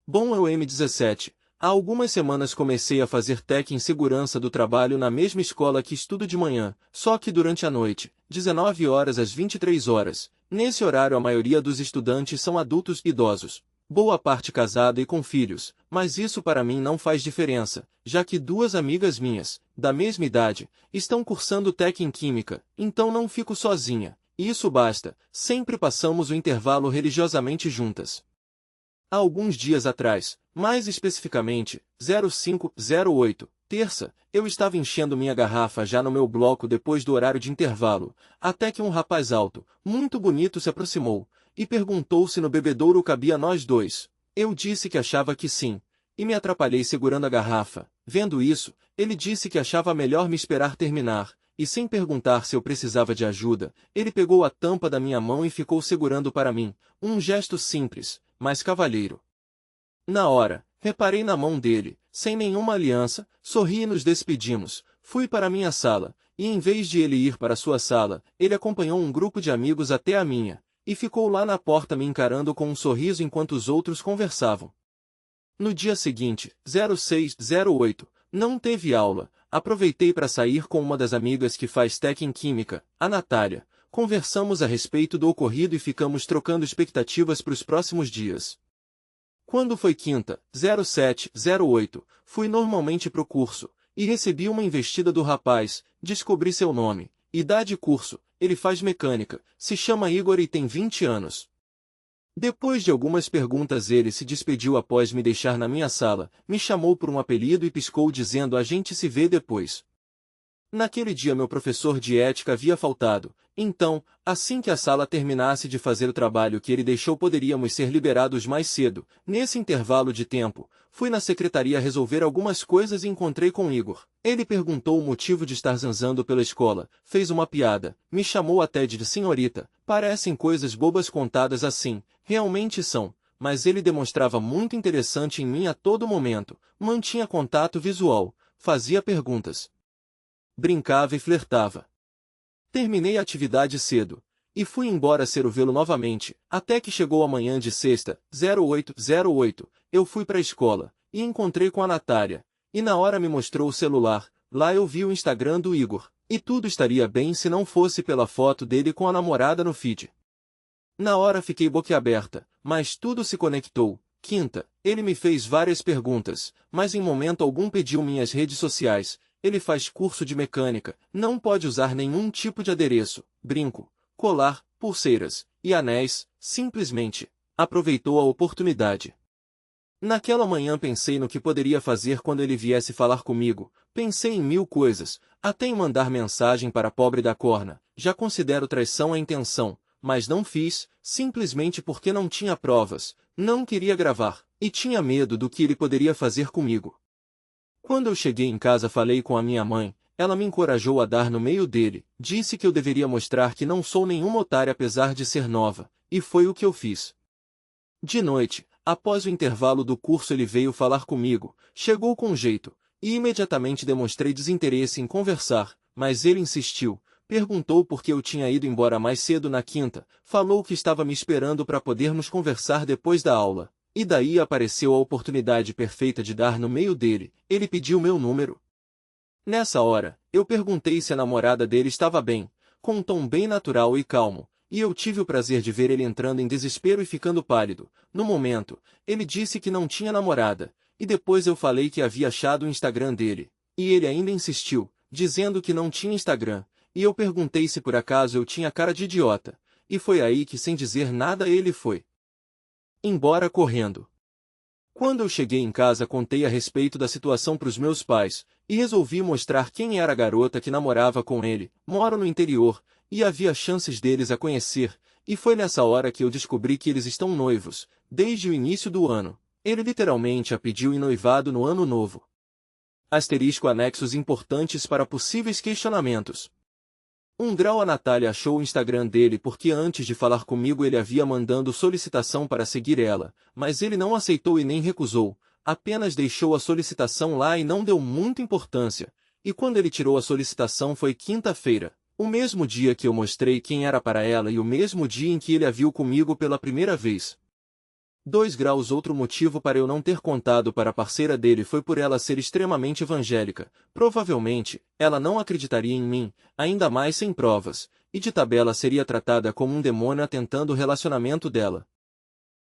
Bom, eu M17. Há algumas semanas comecei a fazer TEC em segurança do trabalho na mesma escola que estudo de manhã, só que durante a noite, 19 horas às 23 horas. Nesse horário a maioria dos estudantes são adultos idosos. Boa parte casada e com filhos, mas isso para mim não faz diferença, já que duas amigas minhas, da mesma idade, estão cursando TEC em Química, então não fico sozinha. E isso basta, sempre passamos o intervalo religiosamente juntas. Há alguns dias atrás, mais especificamente, 0508, terça, eu estava enchendo minha garrafa já no meu bloco depois do horário de intervalo, até que um rapaz alto, muito bonito se aproximou, e perguntou se no bebedouro cabia nós dois. Eu disse que achava que sim, e me atrapalhei segurando a garrafa. Vendo isso, ele disse que achava melhor me esperar terminar, e sem perguntar se eu precisava de ajuda, ele pegou a tampa da minha mão e ficou segurando para mim, um gesto simples, mas cavalheiro. Na hora, reparei na mão dele, sem nenhuma aliança, sorri e nos despedimos. Fui para minha sala, e em vez de ele ir para sua sala, ele acompanhou um grupo de amigos até a minha, e ficou lá na porta me encarando com um sorriso enquanto os outros conversavam. No dia seguinte, 0608, não teve aula, aproveitei para sair com uma das amigas que faz TEC em Química, a Natália. Conversamos a respeito do ocorrido e ficamos trocando expectativas para os próximos dias. Quando foi quinta, 0708, fui normalmente pro curso, e recebi uma investida do rapaz, descobri seu nome, idade e curso, ele faz mecânica, se chama Igor e tem 20 anos. Depois de algumas perguntas ele se despediu após me deixar na minha sala, me chamou por um apelido e piscou dizendo a gente se vê depois. Naquele dia meu professor de ética havia faltado, então, assim que a sala terminasse de fazer o trabalho que ele deixou poderíamos ser liberados mais cedo. Nesse intervalo de tempo, fui na secretaria resolver algumas coisas e encontrei com Igor. Ele perguntou o motivo de estar zanzando pela escola, fez uma piada, me chamou até de senhorita. Parecem coisas bobas contadas assim, realmente são, mas ele demonstrava muito interessante em mim a todo momento, mantinha contato visual, fazia perguntas, brincava e flertava. Terminei a atividade cedo, e fui embora vê-lo novamente, até que chegou a manhã de sexta, 0808, eu fui para a escola, e encontrei com a Natália, e na hora me mostrou o celular, lá eu vi o Instagram do Igor, e tudo estaria bem se não fosse pela foto dele com a namorada no feed. Na hora fiquei boquiaberta, mas tudo se conectou. Quinta, ele me fez várias perguntas, mas em momento algum pediu minhas redes sociais. Ele faz curso de mecânica, não pode usar nenhum tipo de adereço, brinco, colar, pulseiras e anéis, simplesmente aproveitou a oportunidade. Naquela manhã pensei no que poderia fazer quando ele viesse falar comigo, pensei em mil coisas, até em mandar mensagem para a pobre da corna, já considero traição a intenção, mas não fiz, simplesmente porque não tinha provas, não queria gravar, e tinha medo do que ele poderia fazer comigo. Quando eu cheguei em casa falei com a minha mãe, ela me encorajou a dar no meio dele, disse que eu deveria mostrar que não sou nenhuma otária apesar de ser nova, e foi o que eu fiz. De noite, após o intervalo do curso ele veio falar comigo, chegou com jeito, e imediatamente demonstrei desinteresse em conversar, mas ele insistiu, perguntou por que eu tinha ido embora mais cedo na quinta, falou que estava me esperando para podermos conversar depois da aula. E daí apareceu a oportunidade perfeita de dar no meio dele, ele pediu meu número. Nessa hora, eu perguntei se a namorada dele estava bem, com um tom bem natural e calmo, e eu tive o prazer de ver ele entrando em desespero e ficando pálido. No momento, ele disse que não tinha namorada, e depois eu falei que havia achado o Instagram dele, e ele ainda insistiu, dizendo que não tinha Instagram, e eu perguntei se por acaso eu tinha cara de idiota, e foi aí que sem dizer nada ele foi embora correndo. Quando eu cheguei em casa contei a respeito da situação para os meus pais, e resolvi mostrar quem era a garota que namorava com ele. Moro no interior, e havia chances deles a conhecer, e foi nessa hora que eu descobri que eles estão noivos, desde o início do ano. Ele literalmente a pediu em noivado no ano novo. Asterisco anexos importantes para possíveis questionamentos. 1 grau A Natália achou o Instagram dele porque antes de falar comigo ele havia mandando solicitação para seguir ela, mas ele não aceitou e nem recusou, apenas deixou a solicitação lá e não deu muita importância, e quando ele tirou a solicitação foi quinta-feira, o mesmo dia que eu mostrei quem era para ela e o mesmo dia em que ele a viu comigo pela primeira vez. 2 graus. Outro motivo para eu não ter contado para a parceira dele foi por ela ser extremamente evangélica. Provavelmente, ela não acreditaria em mim, ainda mais sem provas, e de tabela seria tratada como um demônio atentando o relacionamento dela.